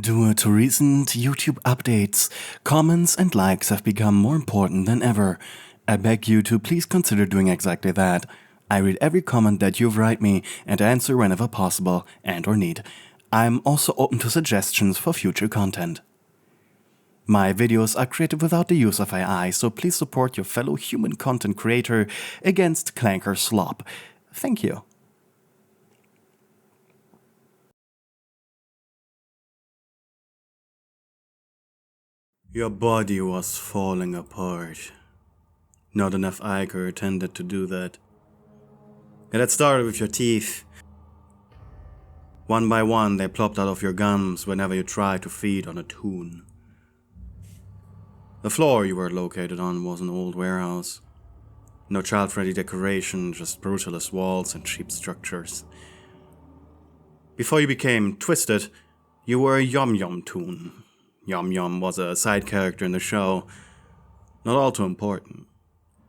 Due to recent YouTube updates, comments and likes have become more important than ever. I beg you to please consider doing exactly that. I read every comment that you write me and answer whenever possible and or need. I'm also open to suggestions for future content. My videos are created without the use of AI, so please support your fellow human content creator against clanker slop. Thank you. Your body was falling apart. Not enough ichor tended to do that. It had started with your teeth. One by one, they plopped out of your gums whenever you tried to feed on a tune. The floor you were located on was an old warehouse. No child-friendly decoration, just brutalist walls and cheap structures. Before you became twisted, you were a Yum-Yum tune. Yum-Yum was a side character in the show, not all too important.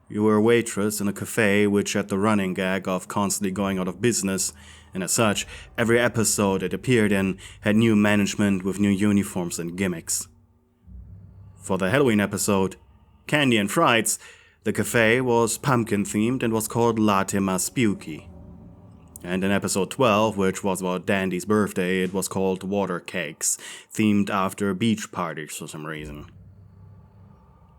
You were a waitress in a cafe which had the running gag of constantly going out of business, and as such, every episode it appeared in had new management with new uniforms and gimmicks. For the Halloween episode, Candy and Frights, the cafe was pumpkin-themed and was called Latte Ma Spooky. And in episode 12, which was about Dandy's birthday, it was called Water Cakes, themed after beach parties for some reason.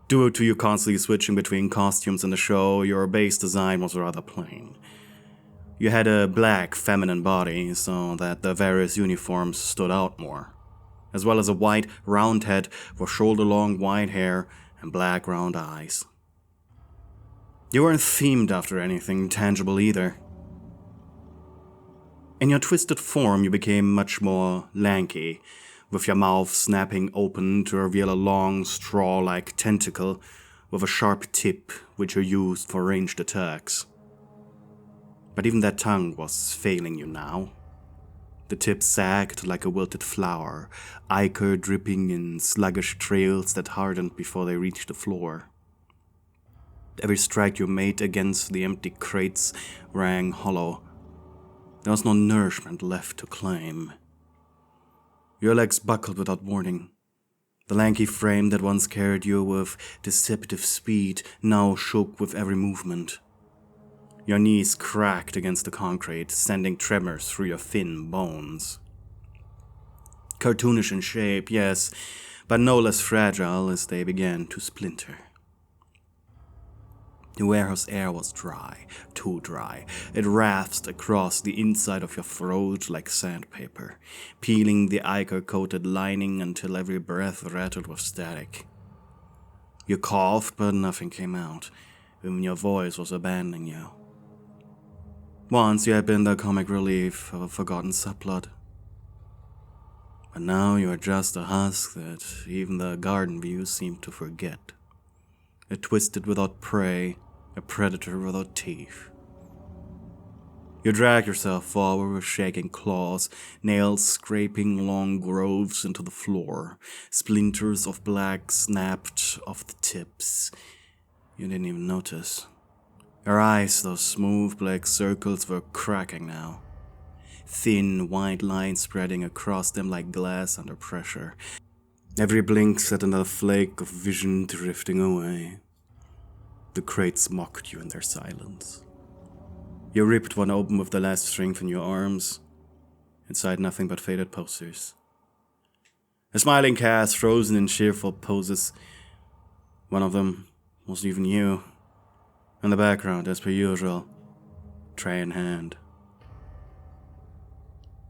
Due to you constantly switching between costumes in the show, your base design was rather plain. You had a black, feminine body, so that the various uniforms stood out more, as well as a white, round head with shoulder-long white hair and black, round eyes. You weren't themed after anything tangible either. In your twisted form, you became much more lanky, with your mouth snapping open to reveal a long, straw-like tentacle with a sharp tip which you used for ranged attacks. But even that tongue was failing you now. The tip sagged like a wilted flower, ichor dripping in sluggish trails that hardened before they reached the floor. Every strike you made against the empty crates rang hollow. There was no nourishment left to claim. Your legs buckled without warning. The lanky frame that once carried you with deceptive speed now shook with every movement. Your knees cracked against the concrete, sending tremors through your thin bones. Cartoonish in shape, yes, but no less fragile as they began to splinter. The warehouse air was dry, too dry. It rasped across the inside of your throat like sandpaper, peeling the ichor-coated lining until every breath rattled with static. You coughed, but nothing came out, even your voice was abandoning you. Once you had been the comic relief of a forgotten subplot. But now you are just a husk that even the garden views seem to forget. A twisted without prey, a predator without teeth. You drag yourself forward with shaking claws, nails scraping long grooves into the floor. Splinters of black snapped off the tips. You didn't even notice. Your eyes, those smooth black circles, were cracking now. Thin white lines spreading across them like glass under pressure. Every blink set another flake of vision drifting away. The crates mocked you in their silence. You ripped one open with the last strength in your arms. Inside nothing but faded posters. A smiling cast frozen in cheerful poses. One of them wasn't even you. In the background, as per usual, tray in hand.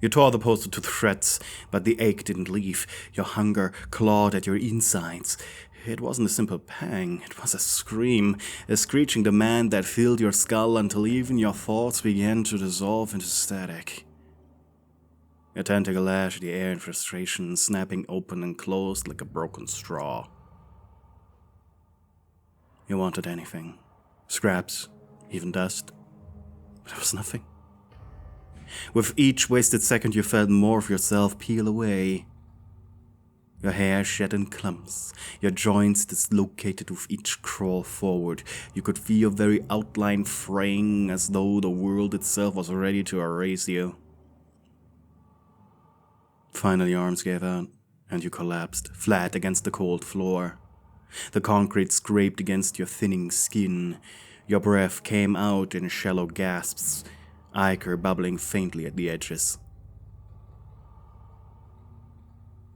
You tore the poster to shreds, but the ache didn't leave. Your hunger clawed at your insides. It wasn't a simple pang, it was a scream, a screeching demand that filled your skull until even your thoughts began to dissolve into static. Your tentacle lashed the air in frustration, snapping open and closed like a broken straw. You wanted anything. Scraps, even dust. But there was nothing. With each wasted second you felt more of yourself peel away. Your hair shed in clumps, your joints dislocated with each crawl forward. You could feel your very outline fraying as though the world itself was ready to erase you. Finally, your arms gave out. and you collapsed, flat against the cold floor. The concrete scraped against your thinning skin. Your breath came out in shallow gasps, ichor bubbling faintly at the edges.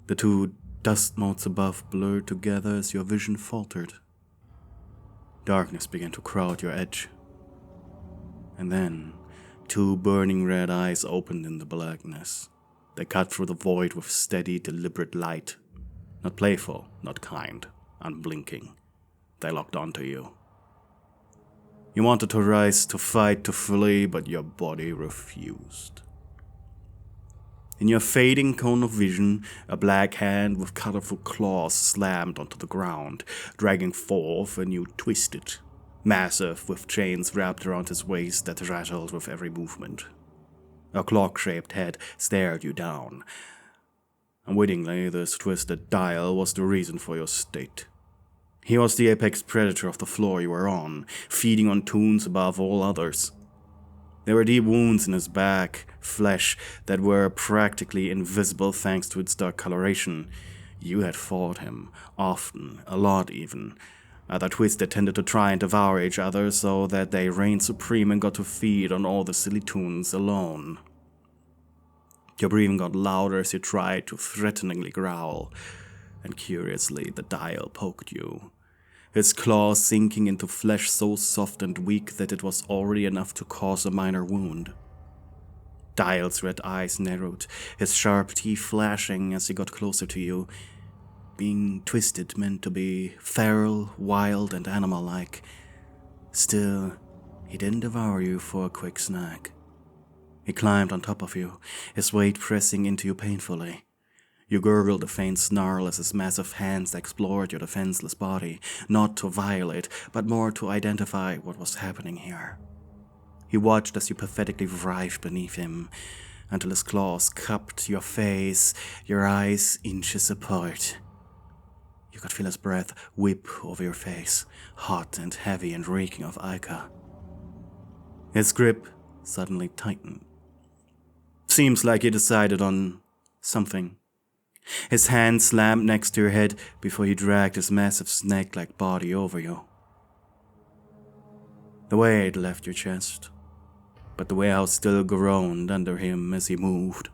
The two dust motes above blurred together as your vision faltered. Darkness began to crowd your edge. And then, two burning red eyes opened in the blackness. They cut through the void with steady, deliberate light. Not playful, not kind, unblinking. They locked onto you. You wanted to rise, to fight, to flee, but your body refused. In your fading cone of vision, a black hand with colorful claws slammed onto the ground, dragging forth a new twisted, massive with chains wrapped around his waist that rattled with every movement. A clock-shaped head stared you down. Unwittingly, this twisted Dyle was the reason for your state. He was the apex predator of the floor you were on, feeding on tunes above all others. There were deep wounds in his back, flesh that were practically invisible thanks to its dark coloration. You had fought him, often, a lot even. Other twisted tended to try and devour each other so that they reigned supreme and got to feed on all the silly tunes alone. Your breathing got louder as you tried to threateningly growl, and curiously the Dial poked you, his claws sinking into flesh so soft and weak that it was already enough to cause a minor wound. Dial's red eyes narrowed, his sharp teeth flashing as he got closer to you. Being twisted meant to be feral, wild, and animal-like. Still, he didn't devour you for a quick snack. He climbed on top of you, his weight pressing into you painfully. You gurgled a faint snarl as his massive hands explored your defenseless body, not to violate, but more to identify what was happening here. He watched as you pathetically writhed beneath him, until his claws cupped your face, your eyes inches apart. You could feel his breath whip over your face, hot and heavy and reeking of ichor. His grip suddenly tightened. Seems like he decided on something. His hand slammed next to your head before he dragged his massive snake-like body over you. The weight left your chest, but the warehouse still groaned under him as he moved.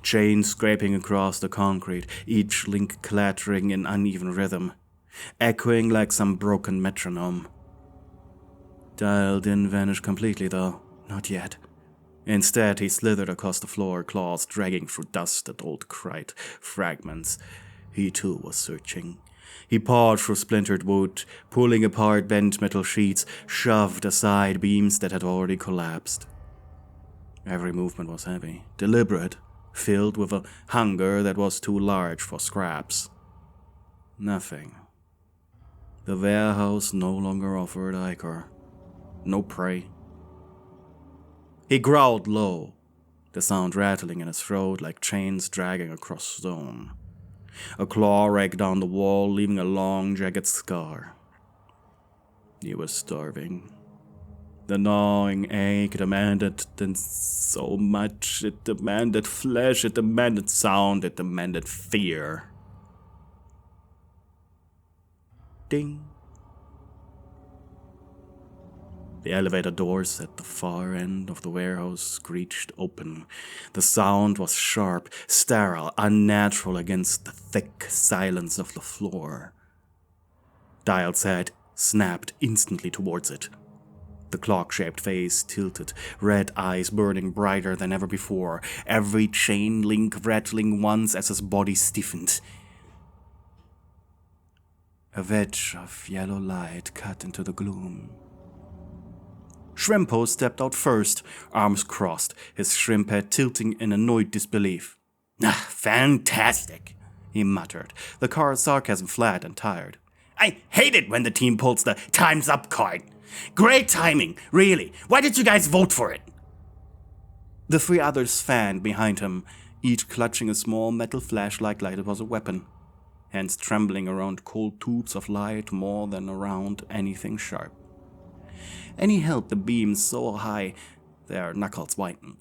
Chains scraping across the concrete, each link clattering in uneven rhythm, echoing like some broken metronome. Dyle didn't vanish completely, though. Not yet. Instead, he slithered across the floor, claws dragging through dust and old crite fragments. He too was searching. He pawed through splintered wood, pulling apart bent metal sheets, shoved aside beams that had already collapsed. Every movement was heavy, deliberate, filled with a hunger that was too large for scraps. Nothing. The warehouse no longer offered ichor. No prey. He growled low, the sound rattling in his throat like chains dragging across stone. A claw raked down the wall, leaving a long, jagged scar. He was starving. The gnawing ache demanded then so much. It demanded flesh, it demanded sound, it demanded fear. Ding. The elevator doors at the far end of the warehouse screeched open. The sound was sharp, sterile, unnatural against the thick silence of the floor. Dyle's head snapped instantly towards it. The clock-shaped face tilted, red eyes burning brighter than ever before, every chain link rattling once as his body stiffened. A wedge of yellow light cut into the gloom. Shrimpo stepped out first, arms crossed, his shrimp head tilting in annoyed disbelief. "Ah, fantastic," he muttered, the car's sarcasm flat and tired. "I hate it when the team pulls the time's up card. Great timing, really. Why did you guys vote for it?" The three others fanned behind him, each clutching a small metal flashlight like it was a weapon, hands trembling around cold tubes of light more than around anything sharp. And he held the beam so high their knuckles whitened.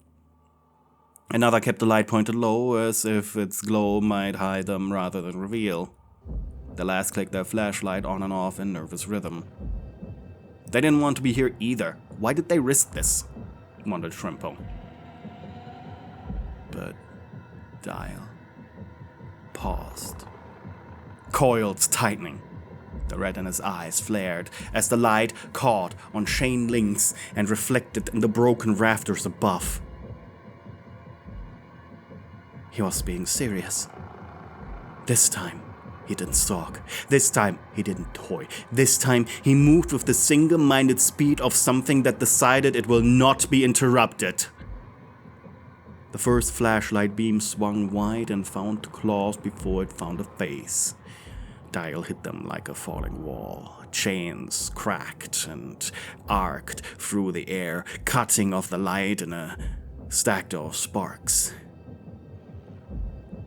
Another kept the light pointed low, as if its glow might hide them rather than reveal. The last clicked their flashlight on and off in nervous rhythm. They didn't want to be here either. Why did they risk this? Wondered Shrimpo. But Dyle paused. Coils tightening. The red in his eyes flared as the light caught on chain links and reflected in the broken rafters above. He was being serious. This time, he didn't stalk. This time, he didn't toy. This time, he moved with the single-minded speed of something that decided it will not be interrupted. The first flashlight beam swung wide and found claws before it found a face. Dyle hit them like a falling wall. Chains cracked and arced through the air, cutting off the light in a stack of sparks.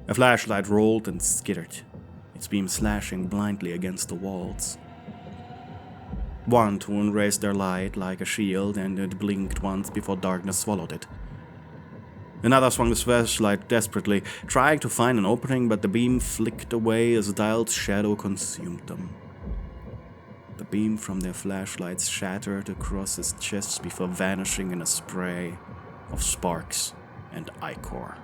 A flashlight rolled and skittered, its beam slashing blindly against the walls. One toon raised their light like a shield, and it blinked once before darkness swallowed it. Another swung the flashlight desperately, trying to find an opening, but the beam flicked away as Dyle's shadow consumed them. The beam from their flashlights shattered across his chest before vanishing in a spray of sparks and ichor.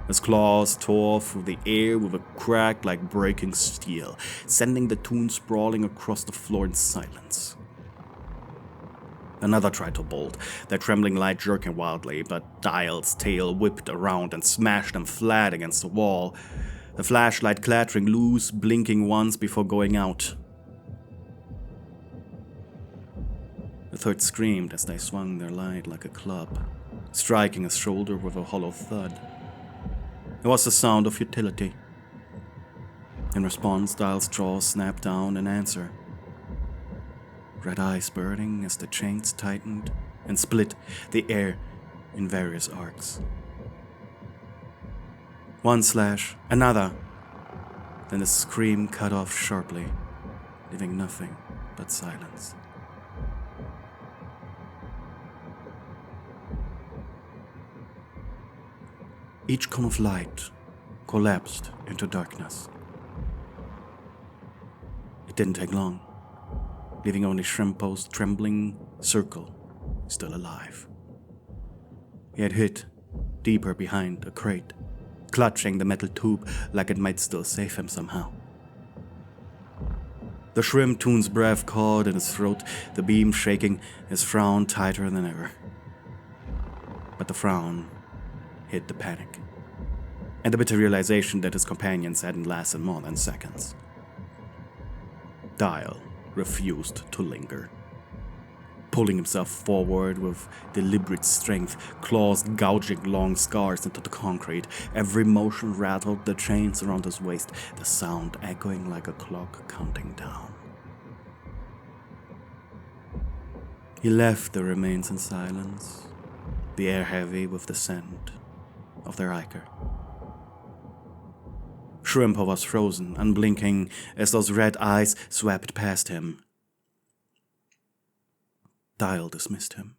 His claws tore through the air with a crack like breaking steel, sending the toon sprawling across the floor in silence. Another tried to bolt, their trembling light jerking wildly, but Dyle's tail whipped around and smashed them flat against the wall, the flashlight clattering loose, blinking once before going out. The third screamed as they swung their light like a club, striking his shoulder with a hollow thud. It was the sound of futility. In response, Dyle's jaws snapped down in answer. Red eyes burning as the chains tightened and split the air in various arcs. One slash, another. Then the scream cut off sharply, leaving nothing but silence. Each cone of light collapsed into darkness. It didn't take long, leaving only Shrimpo's trembling circle still alive. He had hid deeper behind a crate, clutching the metal tube like it might still save him somehow. The shrimp toon's breath caught in his throat, the beam shaking, his frown tighter than ever. But the frown hid the panic, and the bitter realization that his companions hadn't lasted more than seconds. Dyle refused to linger. Pulling himself forward with deliberate strength, claws gouging long scars into the concrete, every motion rattled the chains around his waist, the sound echoing like a clock counting down. He left the remains in silence, the air heavy with the scent of their ichor. Shrimpo was frozen, unblinking, as those red eyes swept past him. Dyle dismissed him.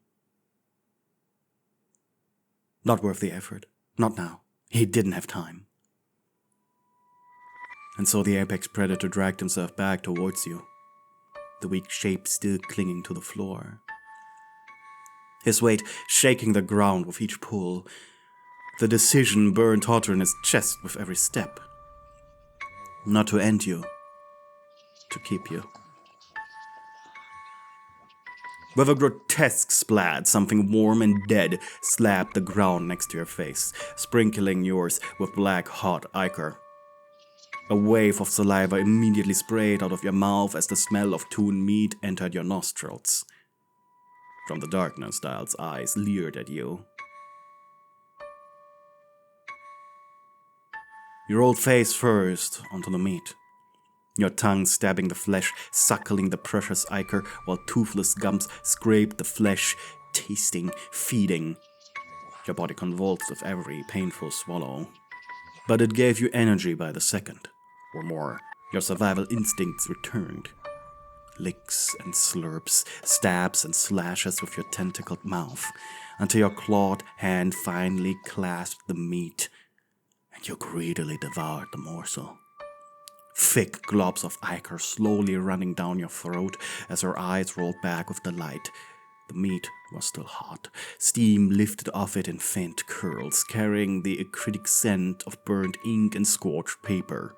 Not worth the effort. Not now. He didn't have time. And so the apex predator dragged himself back towards you, the weak shape still clinging to the floor. His weight shaking the ground with each pull. The decision burned hotter in his chest with every step. Not to end you, to keep you. With a grotesque splat, something warm and dead slapped the ground next to your face, sprinkling yours with black hot ichor. A wave of saliva immediately sprayed out of your mouth as the smell of toon meat entered your nostrils. From the darkness, Dyle's eyes leered at you. You rolled face first onto the meat, your tongue stabbing the flesh, suckling the precious ichor while toothless gums scraped the flesh, tasting, feeding. Your body convulsed with every painful swallow. But it gave you energy by the second, or more. Your survival instincts returned. Licks and slurps, stabs and slashes with your tentacled mouth. until your clawed hand finally clasped the meat, and you greedily devoured the morsel. Thick globs of ichor slowly running down your throat as her eyes rolled back with delight. The meat was still hot. Steam lifted off it in faint curls, carrying the acidic scent of burnt ink and scorched paper.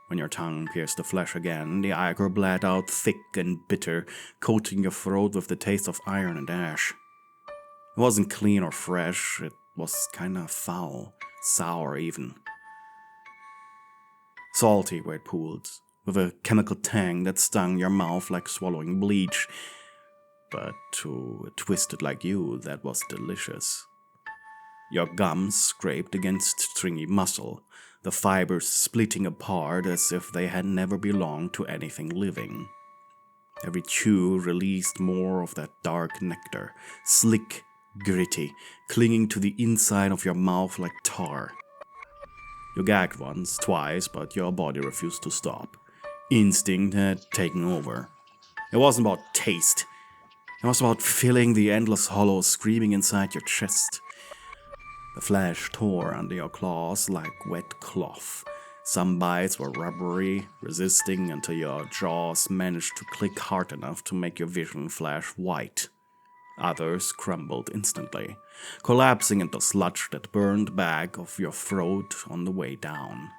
When your tongue pierced the flesh again, the ichor bled out thick and bitter, coating your throat with the taste of iron and ash. It wasn't clean or fresh, it was kinda foul, sour even. Salty where it pooled, with a chemical tang that stung your mouth like swallowing bleach. But to a twisted like you, that was delicious. Your gums scraped against stringy muscle, the fibers splitting apart as if they had never belonged to anything living. Every chew released more of that dark nectar, slick, gritty, clinging to the inside of your mouth like tar. You gagged once, twice, but your body refused to stop. Instinct had taken over. It wasn't about taste. It was about filling the endless hollow screaming inside your chest. The flesh tore under your claws like wet cloth. Some bites were rubbery, resisting until your jaws managed to click hard enough to make your vision flash white. Others crumbled instantly, collapsing into sludge that burned back of your throat on the way down.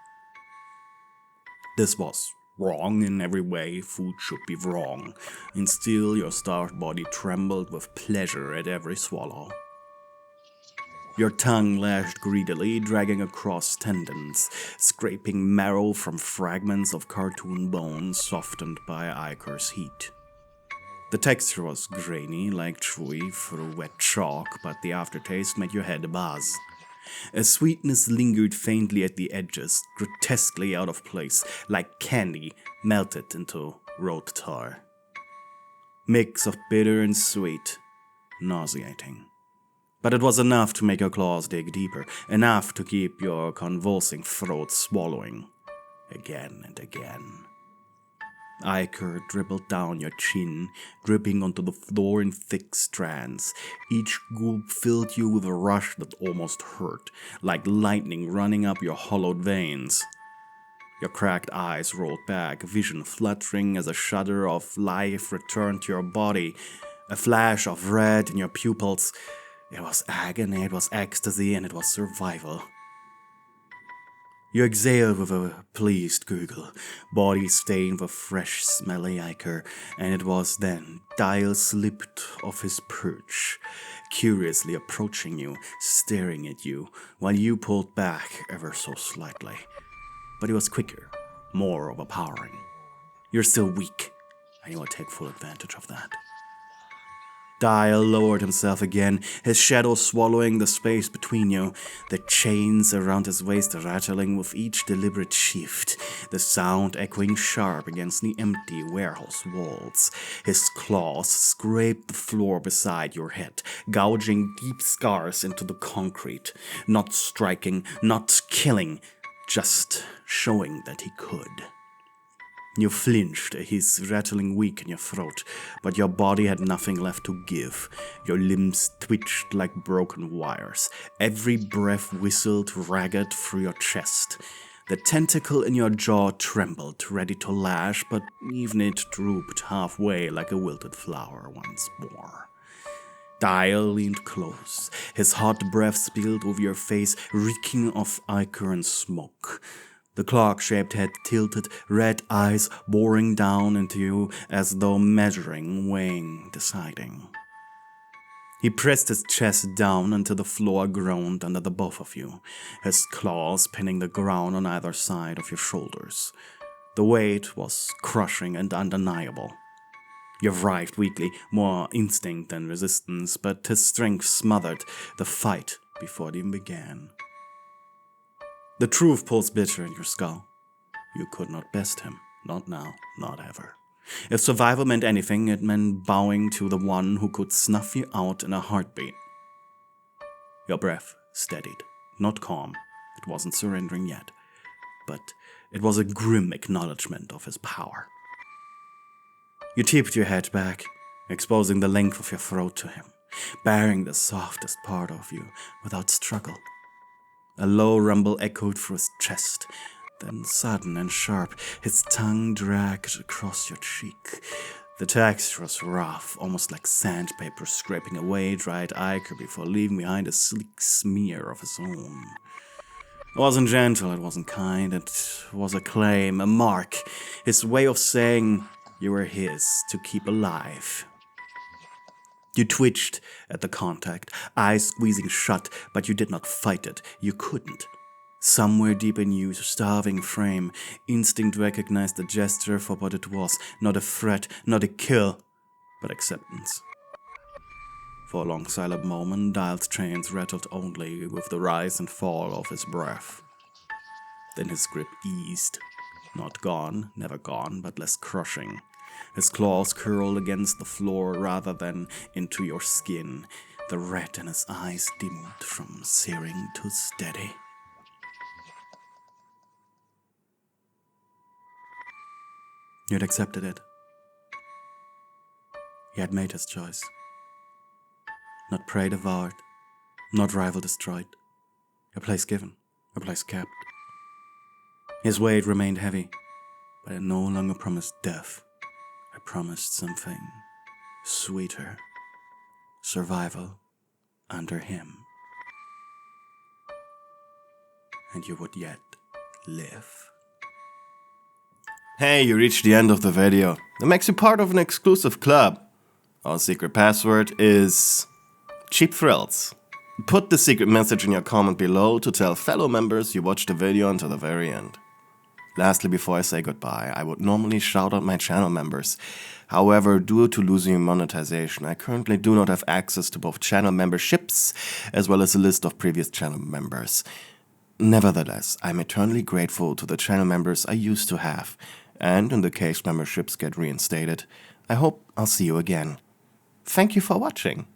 This was wrong in every way food should be wrong, and still your starved body trembled with pleasure at every swallow. Your tongue lashed greedily, dragging across tendons, scraping marrow from fragments of cartoon bones softened by ichor's heat. The texture was grainy, like chewy through wet chalk, but the aftertaste made your head buzz. A sweetness lingered faintly at the edges, grotesquely out of place, like candy melted into road tar. Mix of bitter and sweet, nauseating. But it was enough to make your claws dig deeper, enough to keep your convulsing throat swallowing, again and again. Ichor dribbled down your chin, dripping onto the floor in thick strands. Each gulp filled you with a rush that almost hurt, like lightning running up your hollowed veins. Your cracked eyes rolled back, vision fluttering as a shudder of life returned to your body, a flash of red in your pupils. It was agony, it was ecstasy, and it was survival. You exhaled with a pleased gurgle, body stained with fresh, smelly ichor, and it was then Dyle slipped off his perch, curiously approaching you, staring at you, while you pulled back ever so slightly. But he was quicker, more overpowering. You're still weak, and you will take full advantage of that. Dyle lowered himself again, his shadow swallowing the space between you, the chains around his waist rattling with each deliberate shift, the sound echoing sharp against the empty warehouse walls. His claws scraped the floor beside your head, gouging deep scars into the concrete, not striking, not killing, just showing that he could. You flinched, his rattling weak in your throat, but your body had nothing left to give. Your limbs twitched like broken wires. Every breath whistled ragged through your chest. The tentacle in your jaw trembled, ready to lash, but even it drooped halfway like a wilted flower once more. Dyle leaned close, his hot breath spilled over your face, reeking of ichor and smoke. The clock-shaped head tilted, red eyes boring down into you as though measuring, weighing, deciding. He pressed his chest down until the floor groaned under the both of you, his claws pinning the ground on either side of your shoulders. The weight was crushing and undeniable. You writhed weakly, more instinct than resistance, but his strength smothered the fight before it even began. The truth pulsed bitter in your skull. You could not best him, not now, not ever. If survival meant anything, it meant bowing to the one who could snuff you out in a heartbeat. Your breath steadied, not calm. It wasn't surrendering yet, but it was a grim acknowledgement of his power. You tipped your head back, exposing the length of your throat to him. baring the softest part of you without struggle. A low rumble echoed through his chest, then sudden and sharp, his tongue dragged across your cheek. The texture was rough, almost like sandpaper scraping away dried ichor before leaving behind a sleek smear of his own. It wasn't gentle, it wasn't kind, it was a claim, a mark, his way of saying you were his to keep alive. You twitched at the contact, eyes squeezing shut, but you did not fight it. You couldn't. Somewhere deep in you, starving frame, instinct recognized the gesture for what it was, not a threat, not a kill, but acceptance. For a long silent moment, Dyle's chains rattled only with the rise and fall of his breath. Then his grip eased. Not gone, never gone, but less crushing. His claws curled against the floor rather than into your skin. The red in his eyes dimmed from searing to steady. You had accepted it. He had made his choice. Not prey devoured, not rival destroyed. A place given, a place kept. His weight remained heavy, but I no longer promised death. I promised something sweeter. Survival under him. And you would yet live. Hey, you reached the end of the video. That makes you part of an exclusive club. Our secret password is Cheap Thrills. Put the secret message in your comment below to tell fellow members you watched the video until the very end. Lastly, before I say goodbye, I would normally shout out my channel members. However, due to losing monetization, I currently do not have access to both channel memberships as well as a list of previous channel members. Nevertheless, I'm eternally grateful to the channel members I used to have, and in the case memberships get reinstated, I hope I'll see you again. Thank you for watching.